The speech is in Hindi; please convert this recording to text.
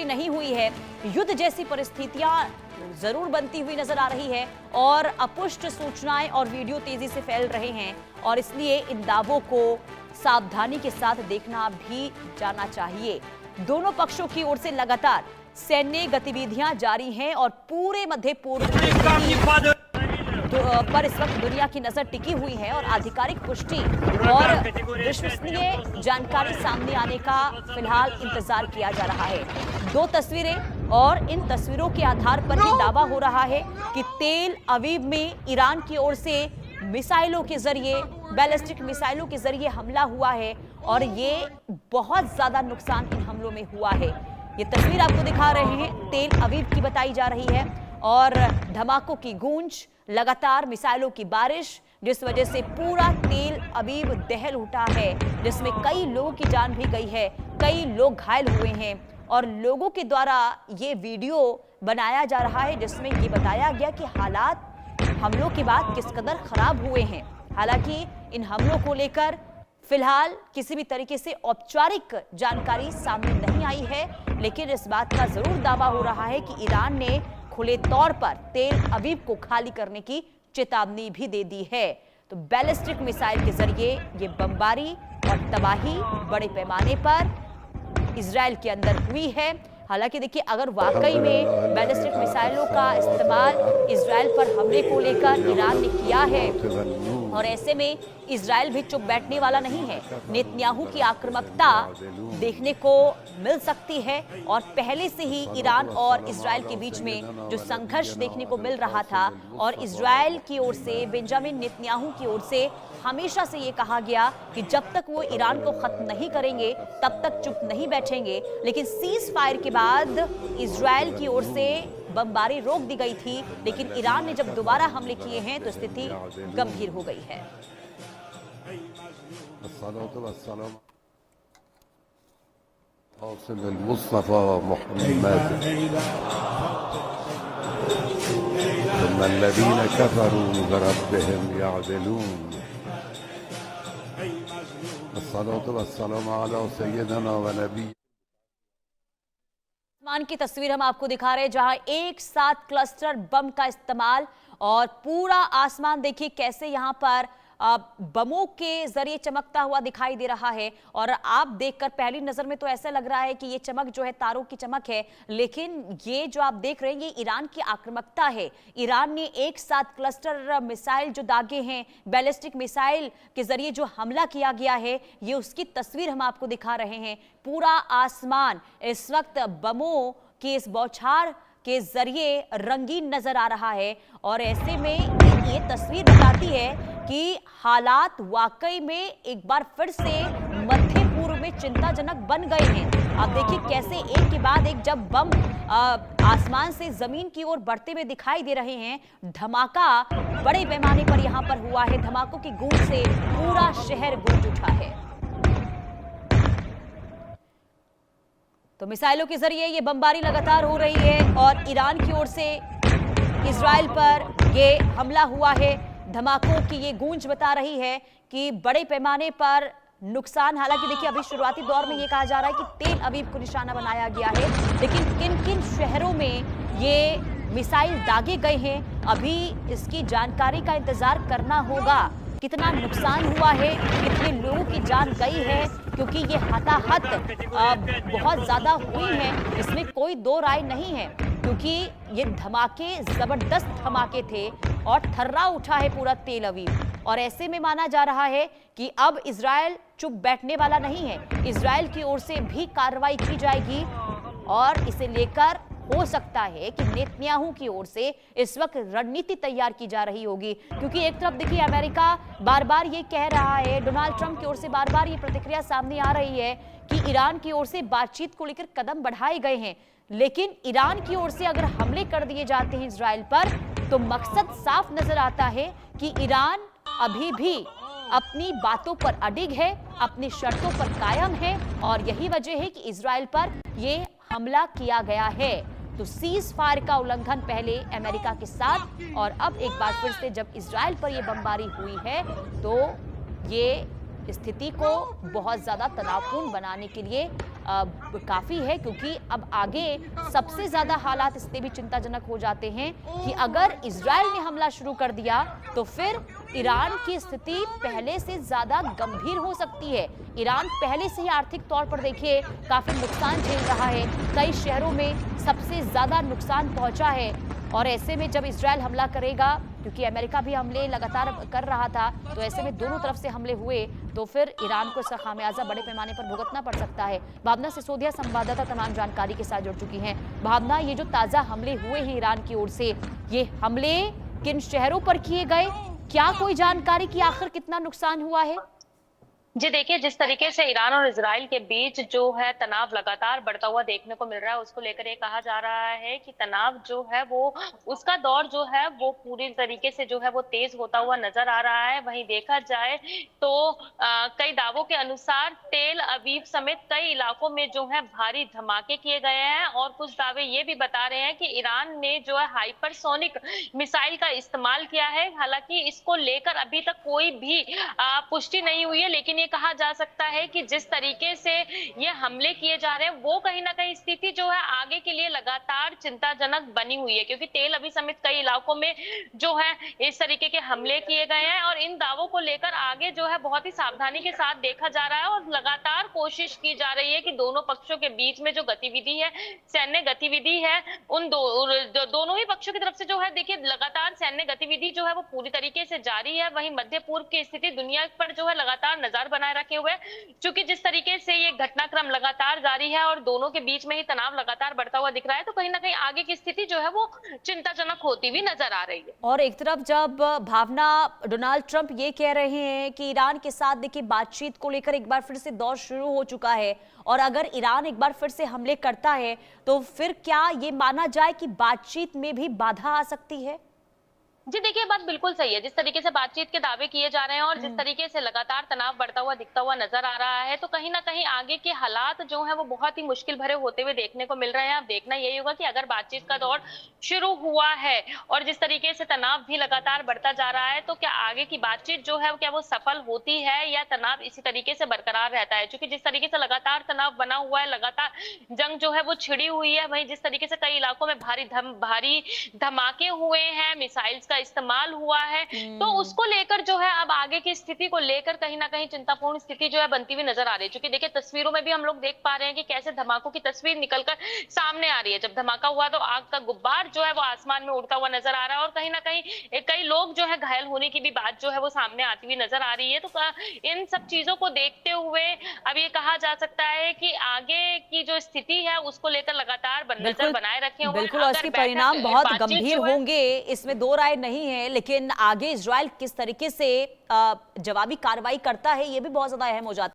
पुष्टि नहीं हुई है। युद्ध जैसी परिस्थितियां जरूर बनती हुई नजर आ रही है और अपुष्ट सूचनाएं और वीडियो तेजी से फैल रहे हैं और इसलिए इन दावों को सावधानी के साथ देखना भी जाना चाहिए। दोनों पक्षों की ओर से लगातार सैन्य गतिविधियां जारी हैं और पूरे मध्य पूर्व पर इस वक्त दुनिया की नजर टिकी हुई है और आधिकारिक पुष्टि और विश्वसनीय जानकारी सामने आने का फिलहाल इंतजार किया जा रहा है। 2 तस्वीरें और इन तस्वीरों के आधार पर ही दावा हो रहा है कि तेल अवीव में ईरान की ओर से मिसाइलों के जरिए, बैलिस्टिक मिसाइलों के जरिए हमला हुआ है और ये बहुत ज्यादा नुकसान इन हमलों में हुआ है। ये तस्वीर आपको दिखा रहे हैं, तेल अवीव की बताई जा रही है और धमाकों की गूंज, लगातार मिसाइलों की बारिश, जिस वजह से पूरा तेल अवीव दहल उठा है, जिसमें कई लोगों की जान भी गई है, कई लोग घायल हुए हैं और लोगों के द्वारा ये वीडियो बनाया जा रहा है जिसमें ये बताया गया कि हालात हमलों के बाद किस कदर खराब हुए हैं। हालांकि इन हमलों को लेकर फिलहाल किसी भी तरीके से औपचारिक जानकारी सामने नहीं आई है, लेकिन इस बात का जरूर दावा हो रहा है कि ईरान ने खुले तौर पर तेल अवीव को खाली करने की चेतावनी भी दे दी है। तो बैलिस्टिक मिसाइल के जरिए ये बमबारी और तबाही बड़े पैमाने पर इजराइल के अंदर हुई है। हालांकि देखिए, अगर वाकई में बैलिस्टिक मिसाइलों का इस्तेमाल इजराइल पर हमले को लेकर ईरान ने किया है और ऐसे में इजराइल भी चुप बैठने वाला नहीं है। नेतन्याहू की आक्रामकता देखने को मिल सकती है और पहले से ही ईरान और इजराइल के बीच में जो संघर्ष देखने को मिल रहा था और इजराइल की ओर से, बेंजामिन नेतन्याहू की ओर से हमेशा से ये कहा गया कि जब तक वो ईरान को खत्म नहीं करेंगे तब तक चुप नहीं बैठेंगे। लेकिन सीज फायर के बाद इजराइल की ओर से बमबारी रोक दी गई थी, लेकिन ईरान ने जब दोबारा हमले किए हैं तो स्थिति गंभीर हो गई है। आसमान की तस्वीर हम आपको दिखा रहे हैं जहां एक साथ क्लस्टर बम का इस्तेमाल और पूरा आसमान देखिए कैसे यहां पर बमों के जरिए चमकता हुआ दिखाई दे रहा है। और आप देखकर पहली नजर में तो ऐसा लग रहा है कि ये चमक जो है तारों की चमक है, लेकिन ये जो आप देख रहे हैं ये ईरान की आक्रामकता है। ईरान ने एक साथ क्लस्टर मिसाइल जो दागे हैं, बैलिस्टिक मिसाइल के जरिए जो हमला किया गया है, ये उसकी तस्वीर हम आपको दिखा रहे हैं। पूरा आसमान इस वक्त बमों की इस बौछार के जरिए रंगीन नजर आ रहा है और ऐसे में ये तस्वीर बताती है कि हालात वाकई में एक बार फिर से मध्य पूर्व में चिंताजनक बन गए हैं। आप देखिए कैसे एक के बाद एक जब बम आसमान से जमीन की ओर बढ़ते हुए दिखाई दे रहे हैं। धमाका बड़े पैमाने पर यहां पर हुआ है। धमाकों की गूंज से पूरा शहर गूंज उठा है। तो मिसाइलों के जरिए ये बमबारी लगातार हो रही है और ईरान की ओर से इजराइल पर ये हमला हुआ है। धमाकों की ये गूंज बता रही है कि बड़े पैमाने पर नुकसान। हालांकि देखिए, अभी शुरुआती दौर में ये कहा जा रहा है कि तेल अवीव को निशाना बनाया गया है, लेकिन किन किन शहरों में ये मिसाइल दागे गए हैं अभी इसकी जानकारी का इंतजार करना होगा। कितना नुकसान हुआ है, कितने लोगों की जान गई है, क्योंकि ये हताहत बहुत ज्यादा हुई है, इसमें कोई दो राय नहीं है। क्योंकि ये धमाके जबरदस्त धमाके थे और थर्रा उठा है पूरा तेल अवीव। और ऐसे में माना जा रहा है कि अब इजराइल चुप बैठने वाला नहीं है। इजराइल की ओर से भी कार्रवाई की जाएगी और इसे लेकर हो सकता है कि नेतन्याहू की ओर से इस वक्त रणनीति तैयार की जा रही होगी। क्योंकि एक तरफ देखिए, अमेरिका बार बार ये कह रहा है, डोनाल्ड ट्रंप की ओर से बार बार ये प्रतिक्रिया सामने आ रही है कि ईरान की ओर से बातचीत को लेकर कदम बढ़ाए गए हैं, लेकिन ईरान की ओर से अगर हमले कर दिए जाते हैं इजराइल पर तो मकसद साफ नजर आता है कि ईरान अभी भी अपनी बातों पर अडिग है, अपनी शर्तों पर कायम है और यही वजह है कि इजराइल पर यह हमला किया गया है। तो सीज फायर का उल्लंघन पहले अमेरिका के साथ और अब एक बार फिर से जब इजराइल पर यह बमबारी हुई है तो ये स्थिति को बहुत ज्यादा तनावपूर्ण बनाने के लिए काफी है, क्योंकि अब आगे सबसे ज्यादा हालात इसलिए भी चिंताजनक हो जाते हैं कि अगर इजराइल ने हमला शुरू कर दिया तो फिर ईरान की स्थिति पहले से ज्यादा गंभीर हो सकती है। ईरान पहले से ही आर्थिक तौर पर देखिए काफी नुकसान झेल रहा है, कई शहरों में सबसे ज्यादा नुकसान पहुंचा है। और ऐसे में जब इजराइल हमला करेगा, क्योंकि अमेरिका भी हमले लगातार कर रहा था, तो ऐसे में दोनों तरफ से हमले हुए तो फिर ईरान को इसका खामियाजा बड़े पैमाने पर भुगतना पड़ सकता है। भावना सिसोदिया संवाददाता तमाम जानकारी के साथ जुड़ चुकी हैं। भावना, ये जो ताजा हमले हुए हैं ईरान की ओर से, ये हमले किन शहरों पर किए गए, क्या कोई जानकारी कि आखिर कितना नुकसान हुआ है? जी देखिए, जिस तरीके से ईरान और इजराइल के बीच जो है तनाव लगातार बढ़ता हुआ देखने को मिल रहा है, उसको लेकर ये कहा जा रहा है कि तनाव जो है वो उसका दौर जो है वो पूरी तरीके से जो है वो तेज होता हुआ नजर आ रहा है। वहीं देखा जाए तो कई दावों के अनुसार तेल अवीव समेत कई इलाकों में जो है भारी धमाके किए गए हैं और कुछ दावे ये भी बता रहे हैं कि ईरान ने जो है हाइपरसोनिक मिसाइल का इस्तेमाल किया है। हालांकि इसको लेकर अभी तक कोई भी पुष्टि नहीं हुई है, लेकिन ये कहा जा सकता है कि जिस तरीके से ये हमले किए जा रहे हैं वो कहीं ना कहीं स्थिति जो है आगे के लिए लगातार चिंताजनक बनी हुई है, क्योंकि तेल अवीव समेत कई इलाकों में जो है इस तरीके के हमले किए गए हैं और इन दावों को लेकर आगे जो है बहुत ही सावधानी के साथ देखा जा रहा है और लगातार कोशिश की जा रही है कि दोनों पक्षों के बीच में जो गतिविधि है, सैन्य गतिविधि है, उन दोनों ही पक्षों की तरफ से जो है देखिए लगातार सैन्य गतिविधि जो है वो पूरी तरीके से जारी है। वहीं मध्य पूर्व की स्थिति दुनिया पर जो है लगातार नजर बनाए रखे हुए, क्योंकि जिस तरीके से ये घटनाक्रम लगातार जारी है और दोनों के बीच में ही तनाव लगातार बढ़ता हुआ दिख रहा है, तो कहीं ना कहीं आगे की स्थिति जो है वो चिंताजनक होती हुई नजर आ रही है। और एक तरफ जब भावना डोनाल्ड ट्रंप ये कह रहे हैं कि ईरान के साथ देखिए बातचीत को लेकर एक बार फिर से दौर शुरू हो चुका है और अगर ईरान एक बार फिर से हमले करता है तो फिर क्या ये माना जाए कि बातचीत में भी बाधा आ सकती है? जी देखिए, बात बिल्कुल सही है। जिस तरीके से बातचीत के दावे किए जा रहे हैं और जिस तरीके से लगातार तनाव बढ़ता हुआ दिखता हुआ नजर आ रहा है, तो कहीं ना कहीं आगे के हालात जो है वो बहुत ही मुश्किल भरे होते हुए देखने को मिल रहे हैं। अब देखना यही होगा कि अगर बातचीत का दौर शुरू हुआ है और जिस तरीके से तनाव भी लगातार बढ़ता जा रहा है, तो क्या आगे की बातचीत जो है क्या वो सफल होती है या तनाव इसी तरीके से बरकरार रहता है। क्योंकि जिस तरीके से लगातार तनाव बना हुआ है, लगातार जंग जो है वो छिड़ी हुई है, वहीं जिस तरीके से कई इलाकों में भारी धमाके हुए हैं, मिसाइल्स का इस्तेमाल हुआ है, तो उसको लेकर जो है अब आगे की स्थिति को लेकर कहीं ना कहीं चिंतापूर्ण स्थिति जो है बनती हुई नजर आ रही है। क्योंकि देखिए तस्वीरों में भी हम लोग देख पा रहे हैं कि कैसे धमाकों की तस्वीर निकलकर सामने आ रही है। जब धमाका हुआ तो आग का गुब्बार जो है वो आसमान में उड़ता हुआ नजर आ रहा है और कहीं ना कहीं कई लोग जो है घायल होने की भी बात जो है वो सामने आती हुई नजर आ रही है। तो इन सब चीजों को देखते हुए अब ये कहा जा सकता है कि आगे की जो स्थिति है उसको लेकर लगातार नजर बनाए रखे हुए। बिल्कुल, और इसके परिणाम बहुत गंभीर होंगे, इसमें दो राय नहीं है। लेकिन आगे इजराइल किस तरीके से जवाबी कार्रवाई करता है, ये भी बहुत ज्यादा अहम हो जाता है।